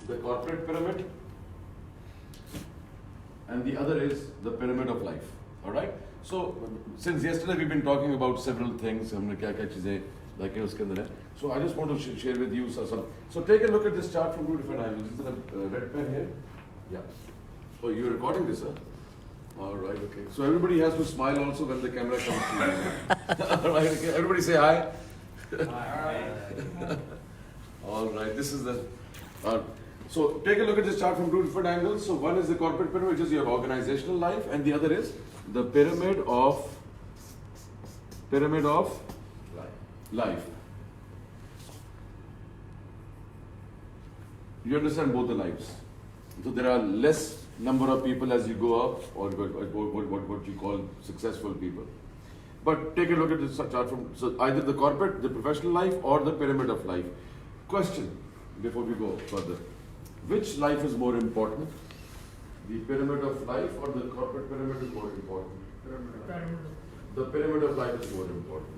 the corporate pyramid, and the other is the pyramid of life. All right. So since yesterday we've been talking about several things. हमने क्या-क्या चीजें like उसके अंदर है. So I just want to share with you some. So take a look at this chart from two different angles. Is there a red pen here? Yeah. Oh, you're recording this, huh? All right. Okay. So everybody has to smile also when the camera comes to you. All right. Okay. Everybody say hi. Hi. All right. This is the. So take a look at this chart from two different angles. So one is the corporate pyramid, which is your organizational life, and the other is the pyramid of life. You understand both the lives. So there are less number of people as you go up, or what you call successful people. But take a look at this chart from either the corporate, the professional life, or the pyramid of life. Question before we go further. Which life is more important? The pyramid of life or the corporate pyramid is more important? The pyramid of life is more important.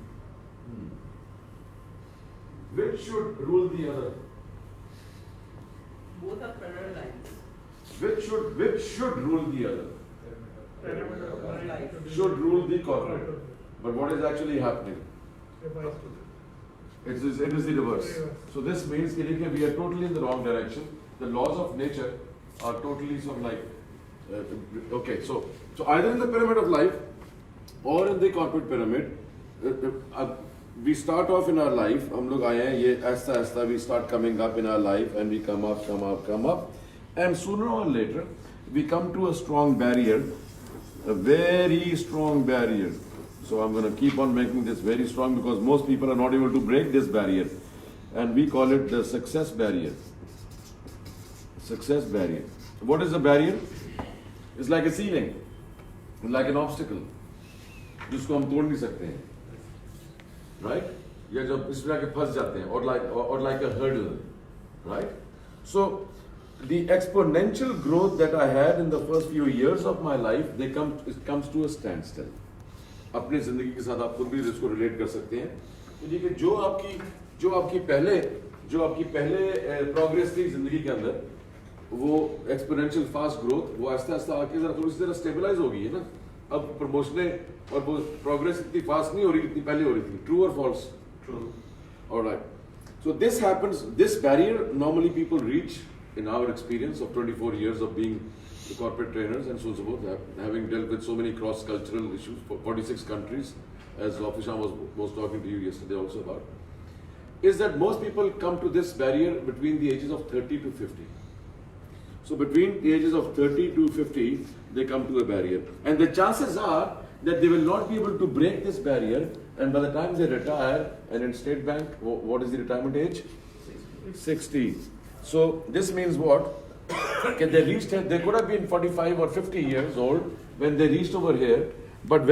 Which should rule the other? Both are parallel lines. Which should rule the other? Pyramid of life. Should rule the corporate. But what is actually happening? It is the reverse. So this means that we are totally in the wrong direction. The laws of nature are totally sort of like, okay, so either in the pyramid of life or in the corporate pyramid, we start off in our life, hum log aaye hain, ye aista we start coming up in our life, and we come up, and sooner or later we come to a strong barrier, a very strong barrier. So I'm going to keep on making this very strong because most people are not able to break this barrier, and we call it the success barrier. Success barrier. What is the barrier? It's like a ceiling, like an obstacle, जिसको हम तोड़ नहीं सकते हैं, right? या जब इसमें आके फंस जाते हैं, or like a hurdle, right? So the exponential growth that I had in the first few years of my life, it comes to a standstill. अपने जिंदगी के साथ आप खुद भी इसको रिलेट कर सकते हैं. तो देखिए जो आपकी पहले प्रोग्रेस थी जिंदगी के अंदर, वो एक्सपोनेंशियल फास्ट ग्रोथ, वो आस्ते आस्ते आके जरा थोड़ी सी तरह स्टेबलाइज हो गई है ना. अब प्रमोशनें और वो प्रोग्रेस इतनी फास्ट नहीं हो रही जितनी पहले हो रही थी. ट्रू और false? True. Alright. So this happens, this barrier normally people reach in our experience of 24 years of being the corporate trainers and so forth, having dealt with so many cross-cultural issues, 46 countries, as Ofisham was talking to you yesterday also about, is that most people come to this barrier between the ages of 30 to 50. So between the ages of 30 to 50, they come to a barrier. And the chances are that they will not be able to break this barrier, and by the time they retire, and in State Bank, what is the retirement age? 60. So this means what? They could have been 45 or 50 years old when they reached over here, but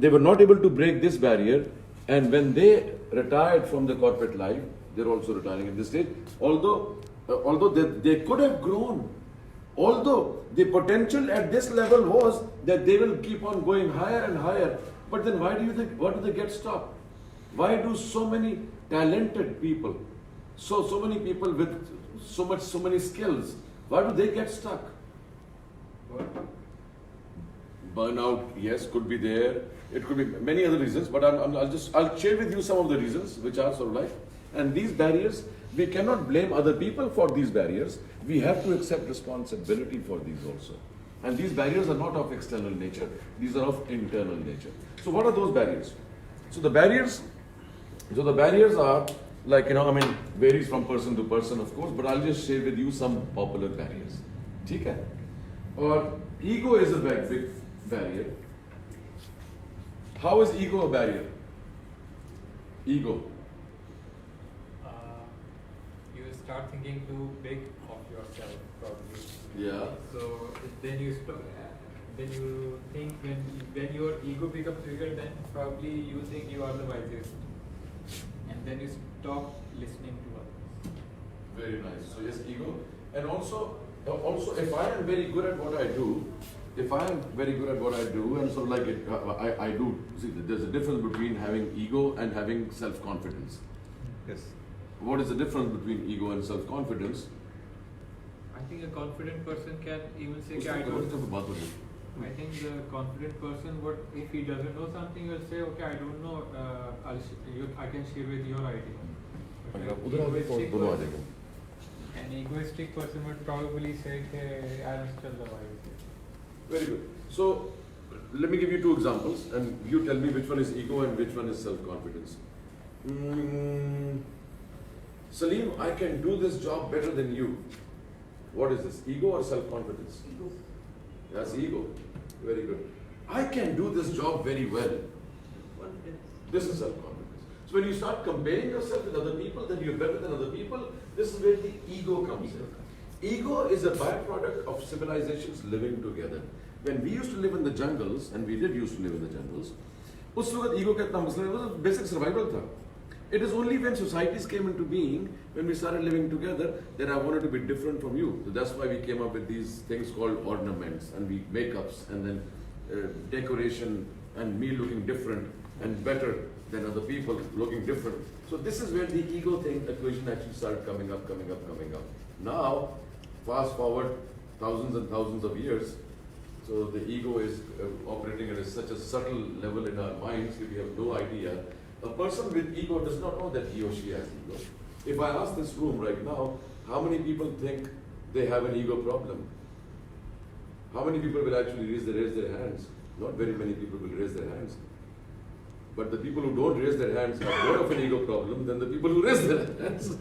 they were not able to break this barrier, and when they retired from the corporate life, they're also retiring at this stage. Although they could have grown, although the potential at this level was that they will keep on going higher and higher, but then why do they get stopped? Why do so many talented people, so many people with so many skills, why do they get stuck? Burnout, yes, could be there. It could be many other reasons, but I'll share with you some of the reasons which are sort of like, and these barriers, we cannot blame other people for these barriers. We have to accept responsibility for these also. And these barriers are not of external nature. These are of internal nature. So what are those barriers? So the barriers are like, varies from person to person, of course, but I'll just share with you some popular barriers. ठीक है? Or ego is a big barrier. How is ego a barrier? Ego. You start thinking too big of yourself, probably. Yeah. So then you think when your ego becomes bigger, then probably you think you are the wisest, and then you stop listening to others. Very nice. So yes, ego, and also if I am very good at what I do, and so like it, I do. See, there's a difference between having ego and having self-confidence. Yes. What is the difference between ego and self-confidence? I think a confident person can even say, us okay, I کو don't. بات ہو رہی ہے. I think the confident person would, if he doesn't know something, he'll say, okay, I don't know. I can share with your idea. But اگر an ادھر آ گئے تو egoistic دونوں آ person- جائیں گے. An egoistic person would probably say, okay, I don't tell the wise. Very good. So let me give you two examples and you tell me which one is ego and which one is self-confidence. Salim, I can do this job better than you. What is this, ego or self-confidence? Ego. That's ego. Very good. I can do this job very well. Confidence. This is self-confidence. So when you start comparing yourself with other people, that you're better than other people, this is where the ego comes in. Ego is a byproduct of civilizations living together. When we used to live in the jungles, and we did used to live in the jungles, us waqt ego ka itna masla was basic survival tha. It is only when societies came into being, when we started living together, that I wanted to be different from you. So that's why we came up with these things called ornaments, and we makeups, and then decoration, and me looking different and better than other people looking different. So this is where the ego thing equation actually started coming up. Now, fast forward thousands and thousands of years, so the ego is operating at such a subtle level in our minds that we have no idea. A person with ego does not know that he or she has ego. If I ask this room right now, how many people think they have an ego problem? How many people will actually raise their hands? Not very many people will raise their hands. But the people who don't raise their hands have more of an ego problem than the people who raise their hands.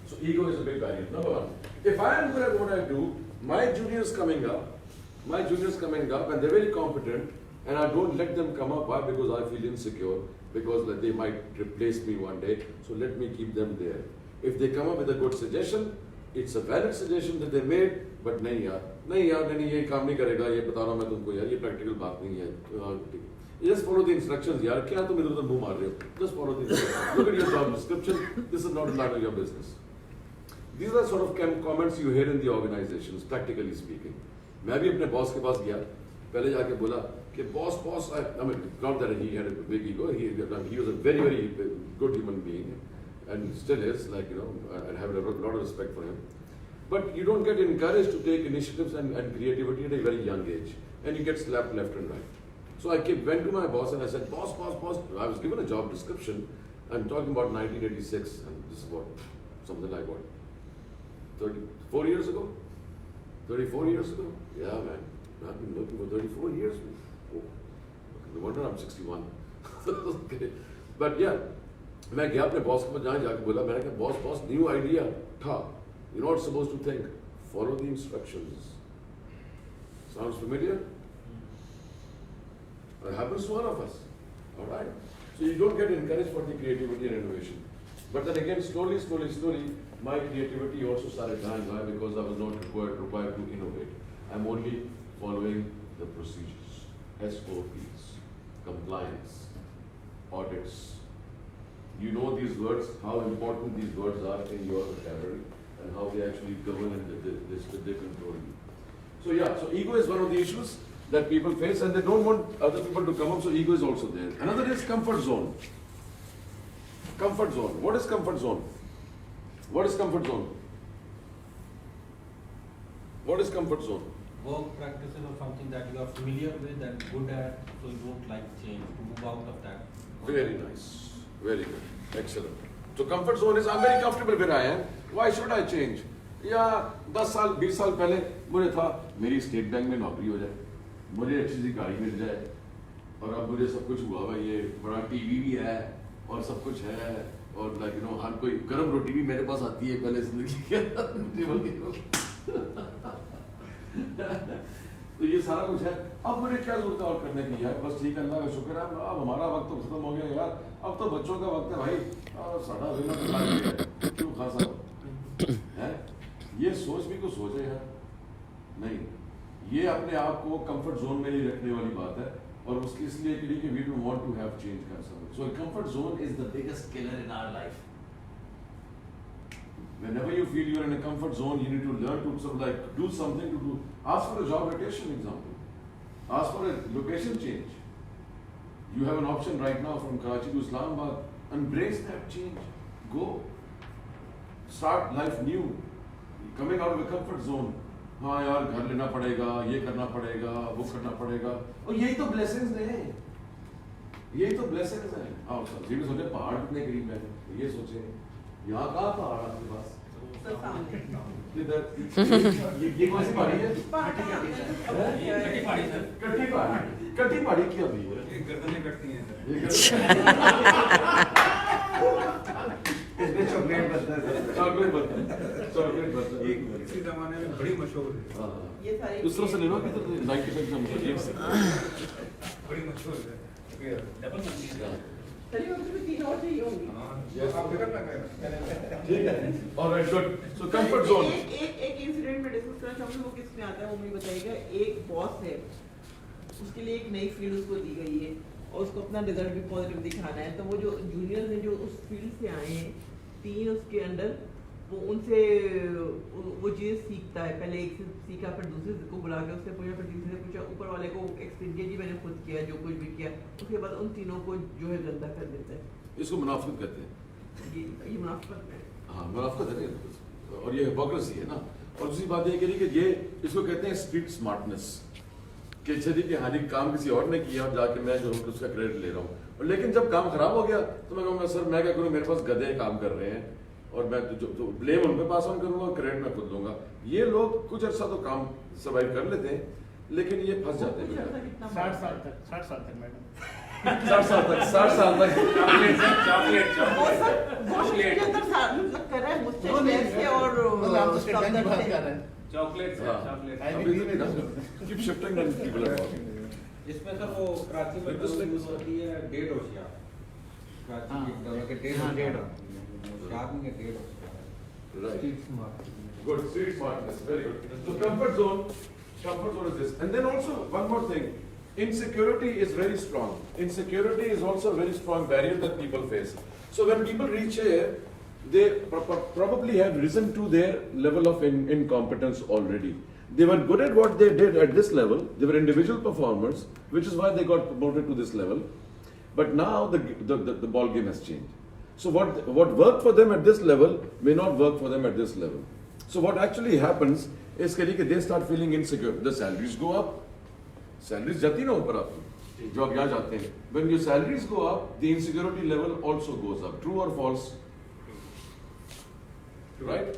So ego is a big barrier. Number one, if I am good at what I do, my juniors coming up, and they're very competent, and I don't let them come up. Why? Because I feel insecure, because they might replace me one day. So let me keep them there. If they come up with a good suggestion, it's a valid suggestion that they made, but نہیں یار یہ کام نہیں کرے گا, یہ بتا رہا ہوں میں تم کو یار, یہ پریکٹیکل بات نہیں ہے. Just follow the instructions, یار. کیا تم ادھر ادھر منہ مار رہے ہو? Just follow the instructions. Look at your job description. This is not none of your business. These are sort of comments you hear in the organizations, practically speaking. میں بھی اپنے باس کے پاس گیا, پہلے جا کے بولا کہ باس, I mean, not that he had a big ego, he was a very, very good human being, and still is, like, you know, I have a lot of respect for him. But you don't get encouraged to take initiatives and creativity at a very young age, and you get slapped left and right. So I went to my boss and I said, boss, I was given a job description. I'm talking about 1986, and this is what, something like what, 34 years ago? 34 years ago? Yeah, man. I've been looking for 34 years. Oh, no wonder I'm 61. Okay. But yeah, میں گیا اپنے باس کے پاس, جہاں جا کے بولا, میں نے کہا باس نیو آئیڈیا تھا. You're not supposed to think. Follow the instructions. Sounds familiar? It happens to all of us. All right? So you don't get encouraged for the creativity and innovation. But then again, slowly, my creativity also started dying. Why? Because I was not required to innovate. I'm only following the procedures, SOPs, compliance, audits. You know these words, how important these words are in your vocabulary, and how they actually govern and they control you. So yeah, so ego is one of the issues that people face, and they don't want other people to come up, so ego is also there. Another is comfort zone. Comfort zone. What is comfort zone? What is comfort zone? What is comfort zone? Work practices or something that you are familiar with and good at, so you don't like change, to move out of that. Very nice. Very good. Excellent. So comfort zone is, I'm very comfortable where I am. Why should I change? یا 10 سال 20 سال پہلے مجھے تھا میری state bank میں نوکری ہو جائے, مجھے اچھی سی گاڑی مل جائے, اور اب مجھے سب کچھ ہوا ہوا, یہ بڑا ٹی وی بھی ہے اور سب کچھ ہے, اور لائک یو نو ہر کوئی گرم روٹی بھی میرے پاس آتی ہے پہلے زندگی کے. تو یہ سارا کچھ ہے. اب مجھے کیا ضرورت ہے اور کرنے کی ہے؟ بس ٹھیک ہے, اللہ کا شکر ہے, اب ہمارا وقت تو ختم ہو گیا یار, اب تو بچوں کا وقت ہے بھائی, ساڑھا ہے کیوں خاصا ہے. یہ سوچ بھی کو سوچے یار نہیں, یہ اپنے آپ کو کمفرٹ زون میں نہیں رکھنے والی بات ہے, اور اس کی اس لیے کہ we don't want to have change کر سکتے. So comfort zone is the biggest killer in our life. Whenever you feel you are in a comfort zone, you need to learn to sort of like do something to do. Ask for a job rotation, example. Ask for a location change. You have an option right now from Karachi to Islamabad. Embrace that change. Go. Start life new. Coming out of a comfort zone. हाँ यार घर लेना पड़ेगा, ये करना पड़ेगा, वो करना पड़ेगा, और यही तो blessings हैं, यही तो blessings हैं. आओ सर, जी भी सोचे पहाड़ कितने करीब है, ये सोचे, यहाँ कहाँ पहाड़ आपके पास? किधर? ये कौन सी पहाड़ी है? कटी पहाड़ी क्या भी है? गर्दनें कटती हैं सर. इसमें चॉकलेट बनता है सर. चॉकलेट बनता है. इसी जमाने में बड़ी मशहूर है. हाँ. ये सारी उस तरह से ले लो कि 90% बड़ी मशहूर है. चलिए उसमें 3 और चाहिए होंगी. Yes. आप फिक्र ना करें. ठीक है. All right, good. So comfort zone. एक इंसिडेंट में डिस्कस करना चाहूँगी, वो किसमें आता है वो मुझे बताइएगा. एक बॉस है, उसके लिए एक नई फील्ड उसको दी गई है और उसको अपना रिजल्ट भी पॉजिटिव दिखाना है. तो वो जो जूनियर्स हैं जो उस फील्ड से आए हैं, 3 उसके अंडर, वो उनसे वो चीज़ सीखता है. पहले एक से सीखा, फिर दूसरे को बुला के उससे पूछा, फिर तीसरे से पूछा, ऊपर वाले को एक्सप्लेन किया जी मैंने खुद किया जो कुछ भी किया. उसके बाद उन तीनों को जो है गंदा कर देता है. इसको मुनाफिकत कहते हैं. ये मुनाफिकत है. हाँ, मुनाफिकत है ना, और ये हिपोक्रेसी है ना. और दूसरी बात ये कह रही कि ये इसको कहते हैं स्ट्रीट स्मार्टनेस, कि चलिए कि हाँ जी काम किसी और ने किया और जाके मैं जो हूँ उसका क्रेडिट ले रहा हूँ. और लेकिन जब काम खराब हो गया तो मैं कहूँगा सर मैं क्या करूँ, मेरे पास गधे काम कर रहे हैं और मैं जो ब्लेम उन पे पास ऑन करूँगा और क्रेडिट मैं खुद लूँगा. ये लोग कुछ अर्सा तो काम सर्वाइव कर लेते हैं, लेकिन ये फंस जाते हैं. 60 साल तक मैडम. 60 साल तक 60 साल तक कर रहा है मुझसे शेयर से और आप तो स्टेट बैंक की बात कर रहे हैं. चॉकलेट हाँ. चॉकलेट. अभी तो नहीं keep shifting when people are talking. इसमें सर वो कराची में जो यूज होती है 1.5 होशियार. कराची के दौर के 1.5 हाँ, होशियार. 1.5. आदमी के 1.5 होशियार. Right. Good, street smartness, very good. So comfort zone is this. And then also one more thing, insecurity is very strong. Insecurity is also a very strong barrier that people face. So when people reach here, they probably have risen to their level of incompetence already. They were good at what they did at this level. They were individual performers, which is why they got promoted to this level. But now the ball game has changed. So what worked for them at this level may not work for them at this level. So what actually happens is that they start feeling insecure. The salaries go up. Salaries jati na upar aapki. Jo ab yahan jate hain. When your salaries go up, the insecurity level also goes up. True or false? Right?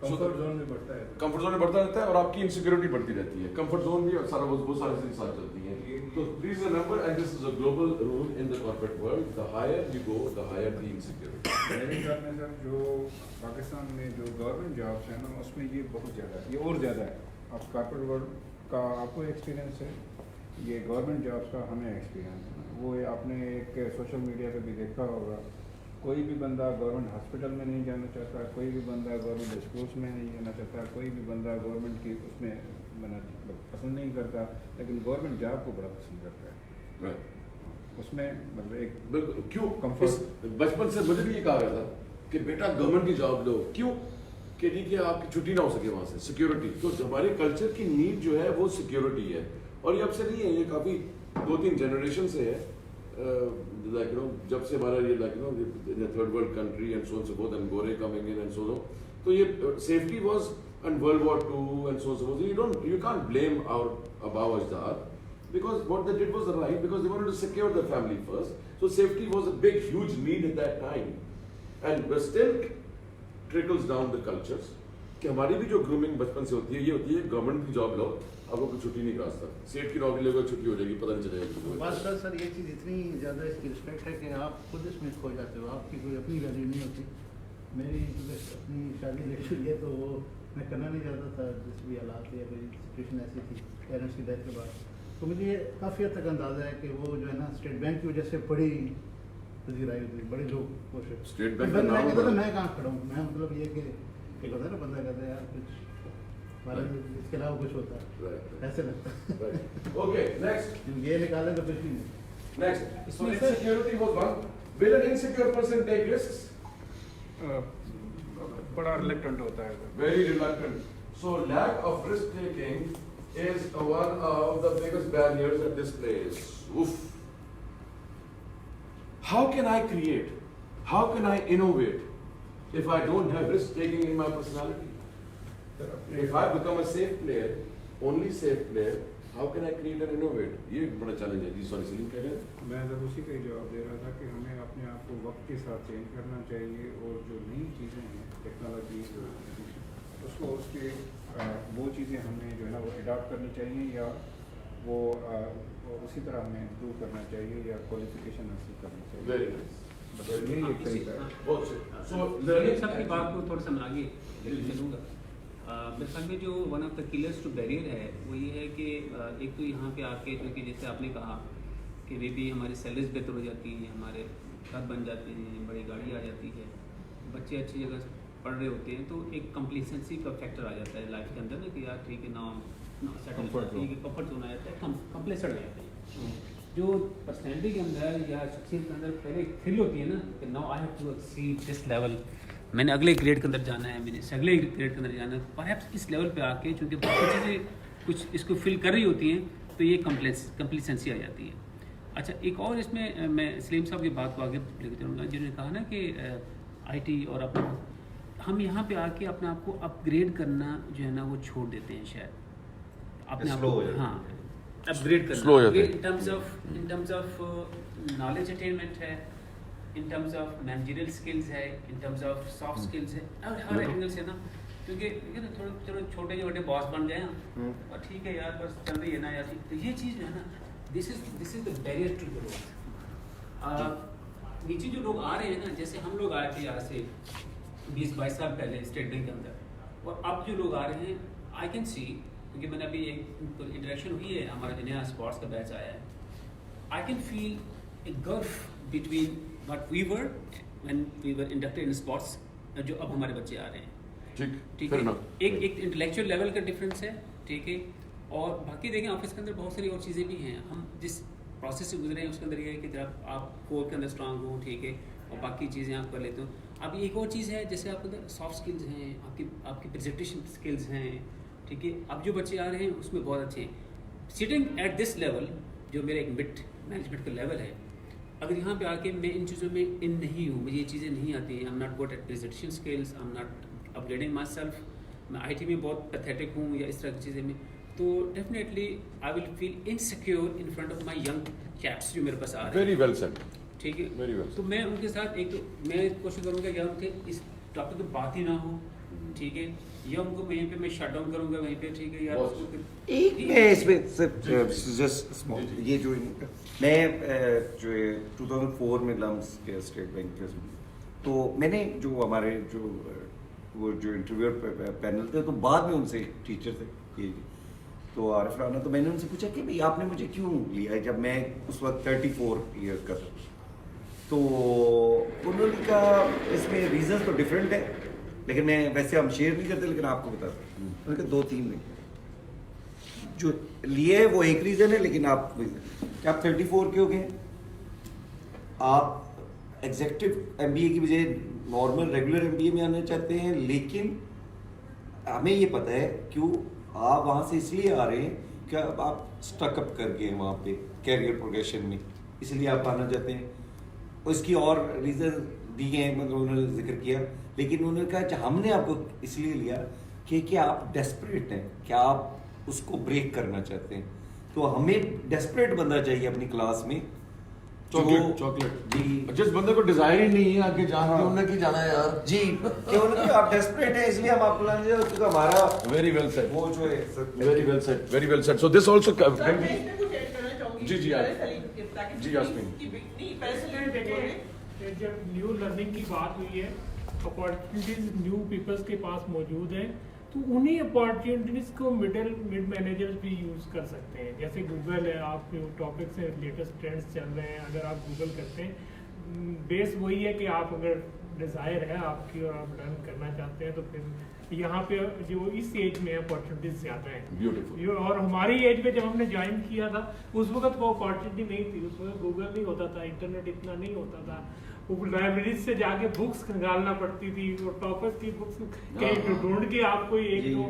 Comfort zone में बढ़ता है. Comfort zone में बढ़ता रहता है और आपकी insecurity बढ़ती रहती है. कंफर्ट जोन भी और सारा वो सारी चीजें साथ चलती हैं. तो please remember, and this is a global rule in the corporate world, the higher you go the higher the insecurity. मेरे ख्याल में सर जो पाकिस्तान में जो गवर्नमेंट जॉब्स हैं ना उसमें ये बहुत ज़्यादा है, ये और ज़्यादा है. अब कॉर्पोरेट वर्ल्ड का आपको एक्सपीरियंस है, ये गवर्नमेंट जॉब्स का हमें एक्सपीरियंस है. वो आपने एक सोशल मीडिया पे भी देखा होगा, कोई भी बंदा गवर्नमेंट हॉस्पिटल में नहीं जाना चाहता, कोई भी बंदा गवर्नमेंट स्कूल्स में नहीं जाना चाहता, कोई भी बंदा गवर्नमेंट की उसमें पसंद नहीं करता, लेकिन गवर्नमेंट जॉब को बड़ा पसंद करता है. उसमें मतलब एक बिल्कुल. क्यों? Comfort. बचपन से मुझे भी ये कहा गया था कि बेटा गवर्नमेंट की जॉब लो. क्यों? कि नहीं कि आपकी छुट्टी ना हो सके वहाँ से. सिक्योरिटी. तो हमारे कल्चर की नीड जो है वो सिक्योरिटी है. और ये अब से नहीं है, ये काफ़ी 2-3 जनरेशन से है. Like जब से हमारा ये in a third world country and so on so forth and Gore coming in and so on, तो ये safety was and World War II and so on so forth. You can't blame our Abba Ajdar because what they did was right, because they wanted to secure their family first. So safety was a big huge need at that time, and still trickles down the cultures कि हमारी भी जो grooming बचपन से होती है ये होती है गवर्नमेंट की जॉब लो, आपको कोई छुट्टी नहीं करा सकता. सेठ की नौकरी लेकर छुट्टी हो जाएगी, पता नहीं चलेगा. बस सर ये चीज़ इतनी ज़्यादा इसकी रिस्पेक्ट है कि आप खुद इसमें खो जाते हो, आपकी कोई अपनी वैल्यू नहीं होती. मेरी अपनी शादी लेट हुई है तो वो मैं करना नहीं चाहता था, जिस भी हालात या कोई सिचुएशन ऐसी थी पेरेंट्स की डेथ के बाद. तो मुझे काफ़ी हद तक अंदाज़ा है कि वो जो है ना स्टेट बैंक की वजह से बड़ी तजीराई हुई, बड़े लोग कोशिश. स्टेट बैंक मैं कहता मैं कहाँ खड़ा हूँ, मैं मतलब ये कि एक होता है ना बंदा कहता है यार कुछ इसके अलावा कुछ होता है, ऐसे लगता है. Okay, next. ये निकाले तो कुछ नहीं. Next. So insecurity was one. Will an insecure person take risks? बड़ा रिलेक्टेंट होता है. Very reluctant. So lack of risk taking is one of the biggest barriers at this place. Oof. How can I create? How can I innovate if I don't have risk taking in my personality? If I become a safe player, only safe player, how can I create and innovate? ये एक बड़ा challenge है जी. Sorry Salim कह रहे हैं. मैं जब उसी का ही जवाब दे रहा था कि हमें अपने आप को वक्त के साथ चेंज करना चाहिए और जो नई चीज़ें हैं टेक्नोलॉजी उसको उसके वो चीज़ें हमें जो है ना वो अडॉप्ट करनी चाहिए या वो उसी तरह हमें इम्प्रूव करना चाहिए या क्वालिफिकेशन हासिल करनी चाहिए. Very nice. यही एक तरीका है. बहुत से. So सलीम साहब की बात को थोड़ा सा मैं आगे लेके चलूँगा. मेरे ख्याल में जो one of the killers to barrier है वो ये है कि एक तो यहाँ पे आके जो कि जैसे आपने कहा कि मे बी हमारी सैलरीज बेहतर हो जाती हैं, हमारे घर बन जाते हैं, बड़ी गाड़ी आ जाती है, बच्चे अच्छी जगह पढ़ रहे होते हैं, तो एक कम्प्लीसेंसी का फैक्टर आ जाता है लाइफ के अंदर ना कि यार ठीक है ना सेटल कम्फर्ट जोन आ जाता है, कम्प्लेसड हो जाते हैं. जो पर्सनैलिटी के अंदर या शख्सियत के अंदर पहले एक थ्रिल होती है ना कि now I have to exceed this level, मैंने अगले ग्रेड के अंदर जाना है, मैंने अगले ग्रेड के अंदर जाना है. परहैप्स इस लेवल पे आके चूँकि बाकी चीज़ें कुछ इसको फिल कर रही होती हैं तो ये कम्प्लीसेंसी आ जाती है. अच्छा, एक और इसमें मैं सलीम साहब की बात को आगे लेकर चलूँगा जिन्होंने कहा ना कि आईटी और अपना हम यहाँ पे आके अपने आप को अपग्रेड करना जो है ना वो छोड़ देते हैं शायद अपने आप को. हाँ, अपग्रेड करना in terms of knowledge attainment है, in terms of managerial skills है, in terms of soft skills है, और हर एंगल से ना, क्योंकि ना थोड़े चलो छोटे छोटे बॉस बन जाए और ठीक है यार बस चल रही है ना यार, तो ये चीज़ जो है ना this is the barrier to growth. नीचे जो लोग आ रहे हैं ना, जैसे हम लोग आए थे यहाँ से 20-22 साल पहले स्टेट बैंक के अंदर, और अब जो लोग आ रहे हैं आई कैन सी, क्योंकि मैंने अभी एक इंटरेक्शन हुई है, हमारा जो नया स्पोर्ट्स का बैच आया है, I can feel a gulf between what we were when we were inducted in sports, जो अब हमारे बच्चे आ रहे हैं. ठीक है, एक इंटेलेक्चुअल लेवल का डिफरेंस है, ठीक है, और बाकी देखें ऑफिस के अंदर बहुत सारी और चीज़ें भी हैं. हम जिस प्रोसेस से गुजरे हैं उसके अंदर ये है कि जब आप कोर के अंदर स्ट्रांग हो, ठीक है, और बाकी चीज़ें आप कर लेते हो. अब एक और चीज़ है जैसे आपके अंदर सॉफ्ट स्किल्स हैं, आपकी प्रेजेंटेशन स्किल्स हैं, ठीक है. अब जो बच्चे आ रहे हैं उसमें बहुत अच्छे हैं. सिटिंग एट दिस लेवल जो मेरा एक मिड मैनेजमेंट का लेवल है, अगर यहाँ पे आके मैं इन चीज़ों में इन नहीं हूँ, मुझे ये चीज़ें नहीं आती हैं, I am not good at presentation skills, I am not upgrading my self, मैं आईटी में बहुत पैथेटिक हूँ या इस तरह की चीज़ें में, तो definitely I will feel insecure in front of my young caps जो मेरे पास आ रहे हैं. Very well said. ठीक है, वेरी वेल. तो मैं उनके साथ एक तो मैं कोशिश करूँगा कि उनके इस टॉपिक पर बात ही ना हो, ठीक है, या उनको वहीं पे मैं शट डाउन करूँगा वहीं पे, ठीक है यार. एक मैं इसमें सिर्फ ये जो मैं जो 2004 में लम्स के स्टेट बैंक के, तो मैंने जो हमारे जो वो जो इंटरव्यू पैनल थे, तो बाद में उनसे टीचर थे ये तो आरिफ राना, तो मैंने उनसे पूछा कि भाई आपने मुझे क्यों लिया है जब मैं उस वक्त 34 ईयर का था. तो उन्होंने कहा इसमें रीज़न तो डिफरेंट है, लेकिन मैं वैसे हम शेयर नहीं करते, लेकिन आपको बताता हूँ. उन्होंने कहा 2-3 नहीं, जो लिए है वो एक रीज़न है, लेकिन आप क्या आप 34 के हो गए, आप एग्जेक्टिव एमबीए की बजाय नॉर्मल रेगुलर एमबीए में आना चाहते हैं, लेकिन हमें ये पता है क्यों आप वहाँ से इसलिए आ रहे हैं कि अब आप स्टकअप कर गए हैं वहाँ पे कैरियर प्रोग्रेशन में, इसलिए आप आना चाहते हैं. उसकी और रीज़न दिए हैं, मतलब उन्होंने जिक्र किया, लेकिन उन्होंने कहा कि हमने आपको इसलिए लिया कि आप डेस्परेट हैं, क्या आप उसको ब्रेक करना चाहते हैं. तो हमें डेस्परेट बंदा चाहिए अपनी क्लास में, चॉकलेट जी, जिस बंदे को डिजायर ही नहीं है आगे जाना है, उन्हें की जाना है यार जी, क्यों नहीं, आप डेस्परेट हैं इसलिए हम आपको लाने जा रहे हैं, हमारा वेरी वेल सेड. वो जो है very well said, very well said. So this also sir, मैं इसमें कुछ ऐड करना चाहूंगी. जी, जी, पहले आप. सलीम के ताकि जी, यास्मीन. नहीं पहले सलीम देखिए, जब न्यू लर्निंग की बात हुई है, अपॉर्चुनिटीज न्यू पीपल्स के पास मौजूद हैं, तो उन्हीं अपॉर्चुनिटीज को मिड मैनेजर्स भी यूज़ कर सकते हैं. जैसे गूगल है, आप टॉपिक से लेटेस्ट ट्रेंड्स चल रहे हैं, अगर आप गूगल करते हैं, बेस वही है कि आप अगर डिज़ायर है आपकी और आप लर्न करना चाहते हैं, तो फिर यहाँ पे जो इस एज में अपॉर्चुनिटीज ज़्यादा हैं. ब्यूटीफुल. और हमारी एज में जब हमने ज्वाइन किया था उस वक्त वो अपॉर्चुनिटी नहीं थी, उस वक्त गूगल नहीं होता था, इंटरनेट इतना नहीं होता था, वो लाइब्रेरी से जाके बुक्स खंगालना पड़ती थी, वो टॉपर्स की बुक्स कहीं ढूंढ के आप कोई एक दो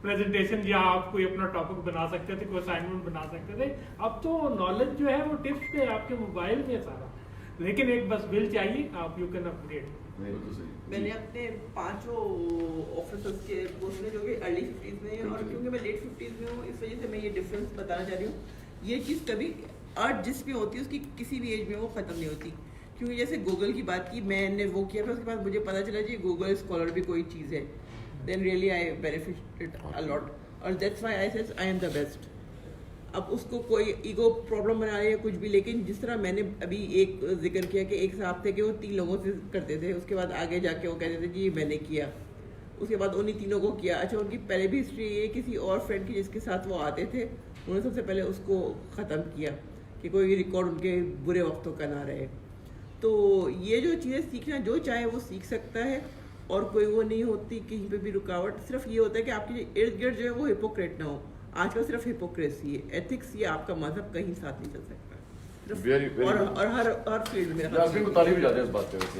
प्रेजेंटेशन या आप कोई अपना टॉपिक बना सकते थे, कोई असाइनमेंट बना सकते थे. अब तो नॉलेज जो है वो टिप्स पे आपके मोबाइल में सारा, लेकिन एक बस विल चाहिए, आप यू कैन अपग्रेड। बिल्कुल सही। मैंने अपने 5 ऑफिसर्स के पोस्ट में जो कि अर्ली 50s में हैं, और क्योंकि मैं लेट 50s में हूँ इस वजह से मैं ये डिफरेंस बताना चाह रही हूँ। ये चीज़ कभी अर्थ जिसमें होती है उसकी किसी भी एज में वो ख़त्म नहीं होती। क्योंकि जैसे गूगल की बात की, मैंने वो किया, फिर उसके बाद मुझे पता चला जी गूगल स्कॉलर भी कोई चीज़ है, then really I benefited a lot, और that's why I said I am the best. अब उसको कोई ईगो प्रॉब्लम बना रही है कुछ भी, लेकिन जिस तरह मैंने अभी एक जिक्र किया कि एक साहब थे कि वो 3 लोगों से करते थे, उसके बाद आगे जाके वो कहते थे जी ये मैंने किया, उसके बाद उन्हीं 3 को किया। अच्छा, उनकी पहले भी हिस्ट्री ये किसी और फ्रेंड की जिसके साथ वो आते थे, उन्होंने सबसे पहले उसको ख़त्म किया कि कोई रिकॉर्ड उनके बुरे वक्तों का ना रहे। तो ये जो चीज़ें सीखना, जो चाहे वो सीख सकता है, और कोई वो नहीं होती कहीं पे भी रुकावट। सिर्फ ये होता है कि आपके इर्द गिर्द जो है वो हिपोक्रेट ना हो। आजकल सिर्फ हिपोक्रेसी है, एथिक्स या आपका मजहब कहीं साथ नहीं चल सकता सिर्फ। Very, very और good. और हर फील्ड में यास्मीन को ताली भी जाते हैं इस बात पे वैसे।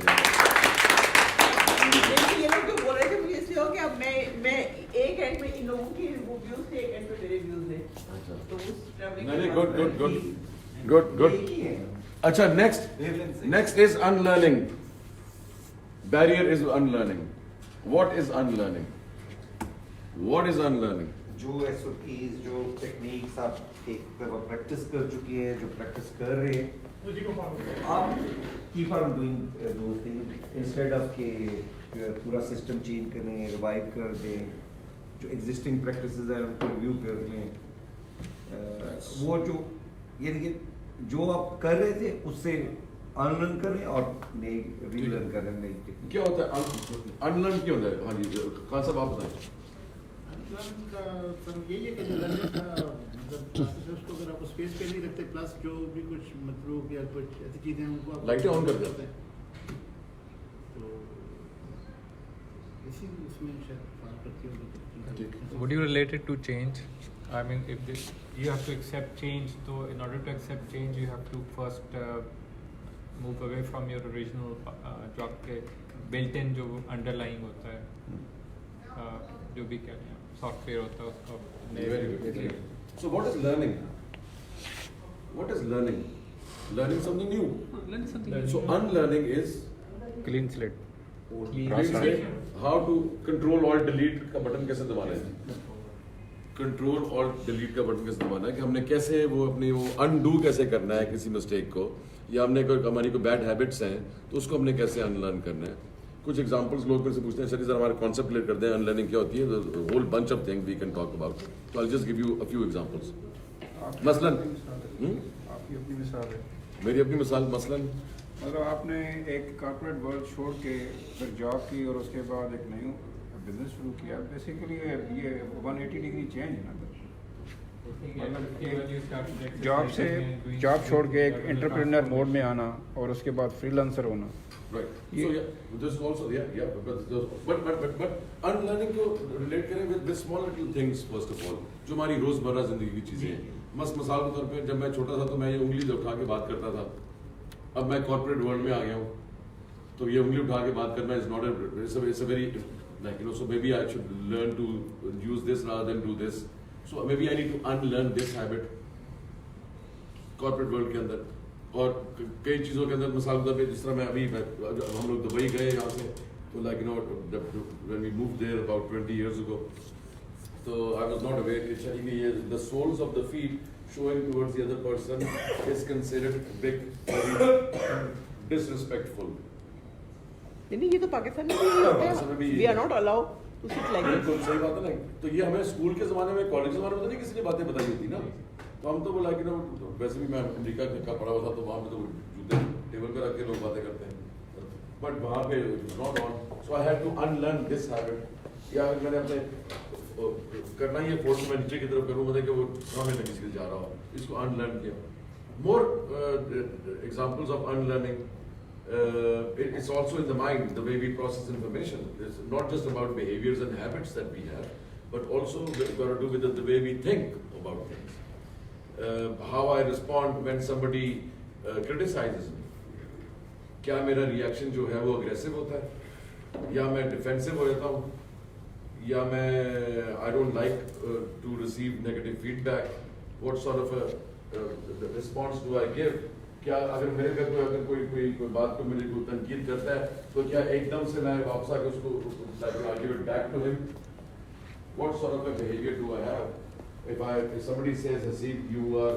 ये लोग जो बोल रहे थे मुझे इसलिए हो कि अब मैं एक एंड में इन लोगों के वो व्यूज थे, एक एंड पे मेरे व्यूज हैं, तो उस travelling नहीं के गुड बाद गुड गुड गुड गुड। अच्छा, next is unlearning. Barrier is unlearning. What is unlearning? What is unlearning? जो SOPs, जो टेक्निक्स आप एक दफा प्रैक्टिस कर चुकी हैं, जो प्रैक्टिस कर रहे हैं, उसी को फॉलो करें। आप keep on doing those things instead of के जो है पूरा सिस्टम चेंज करें, रिवाइव कर दें, जो एग्जिस्टिंग प्रैक्टिसेस हैं उनको रिव्यू कर लें। वो जो ये देखिए, जो आप कर रहे थे उससे अनलर्न करें और नई रीलर्न करें नई टेक्निक। क्या होता है अनलर्न? क्यों होता है? हाँ जी, खान साहब आप बताएं। अनलर्न का सर यही है कि जो लर्निंग का मतलब क्लासेस है उसको अगर आप स्पेस पे नहीं रखते, प्लस जो भी कुछ मतलब या कुछ ऐसी चीज़ें हैं उनको आप लाइटें ऑन कर देते हैं, तो इसी उसमें शायद बात करती होगी। Would you relate it to change? I mean, if this, you have to accept change, so in order to accept change, you have to first move away from your original job के built-in जो underlying होता है, जो भी क्या software होता है उसका। Very good, very good. So what is learning? What is learning? Learning something new. Learn something. So unlearning is Clean slate. how to control alt delete का बटन कैसे दबाना है। कंट्रोल और डिलीट का बटन कैसे दबाना है, कि हमने कैसे वो अपनी वो अनडू कैसे करना है किसी मिस्टेक को, या हमने कोई हमारी कोई बैड हैबिट्स हैं तो उसको हमने कैसे अनलर्न करना है। कुछ एग्जांपल्स लोग मेरे से पूछते हैं, सर हमारे कॉन्सेप्ट क्लियर कर दें, अनलर्निंग क्या होती है। Whole bunch of things we can talk about, तो I just give you a few examples. मसलन आपकी अपनी मिसाल है, मेरी अपनी मिसाल, मसलन मतलब आपने एक कॉर्पोरेट वर्ल्ड छोड़ के फिर जॉब की और उसके बाद एक न्यू बिजनेस शुरू किया। बेसिकली ये 180 डिग्री चेंज है ना, मतलब जॉब से जॉब छोड़ के एक एंटरप्रेन्योर मोड में आना और उसके बाद फ्रीलांसर होना। Right. So yeah, this also but unlearning को relate करें with small little things first of all, जो हमारी रोजमर्रा जिंदगी की चीजें हैं। मिसाल के तौर पे जब मैं छोटा था तो मैं ये उंगली उठा के बात करता था, अब मैं कॉर्पोरेट वर्ल्ड में आ गया हूँ, तो ये उंगली उठा के बात करना is not it's a very like so maybe I should learn to use this rather than do this, so maybe I need to unlearn this habit corporate world के अंदर। और कई चीज़ों के अंदर मिसाल के तौर पे जिस तरह मैं अभी हम लोग दुबई गए यहाँ से, तो like when we moved there about 20 years ago, so I was not aware कि the soles of the feet showing towards the other person is considered big, very disrespectful. नहीं, ये तो पाकिस्तान में भी होता है, we are not allowed to sit like this। बिल्कुल सही बात है ना। तो ये हमें स्कूल के ज़माने में, कॉलेज के ज़माने में तो नहीं किसी ने बातें बताई होती ना, तो हम तो बोला कि ना, वैसे भी मैं अमेरिका का पढ़ा हुआ था, तो वहाँ पे तो जूते टेबल पे रख के लोग बातें करते हैं, बट वहाँ पे not on, so I had to unlearn this habit. या मैंने अपने करना ही है फोर्थ में नीचे की तरफ करूँ, मतलब कि वो हमें नहीं किसी जा रहा हो, इसको अनलर्न किया। More examples of unlearning, it's also in the mind, the way we process information. It's not just about behaviors and habits that we have, but also we've got to do with the way we think about things. How I respond when somebody criticizes me. क्या मेरा reaction जो है वो aggressive होता है, या मैं defensive हो जाता हूँ, या मैं I don't like to receive negative feedback. What sort of a response do I give? क्या अगर मेरे घर पे अगर कोई बात को मेरी कोई तनकीद करता है तो क्या एकदम से मैं वापस आके उसको give it back to him? What sort of a behavior do I have? If somebody says, Haseeb, you are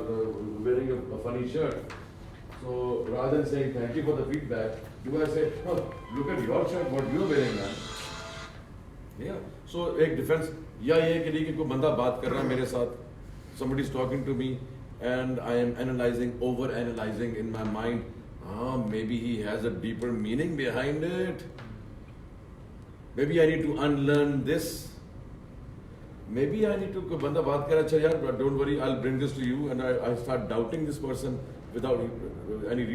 wearing a funny shirt, so rather than saying thank you for the feedback, do I say, oh, look at your shirt, what you're wearing, man? Yeah. So एक defence या ये कि नहीं कि कोई बंदा बात कर रहा है मेरे साथ, somebody is talking to me and I am over analyzing in my mind, maybe he has a deeper meaning behind it. Maybe I need to unlearn this. Maybe I need to, कोई बंदा बात कर रहा है, अच्छा यार, don't worry, I'll bring this to you, and I start doubting this person without any reason.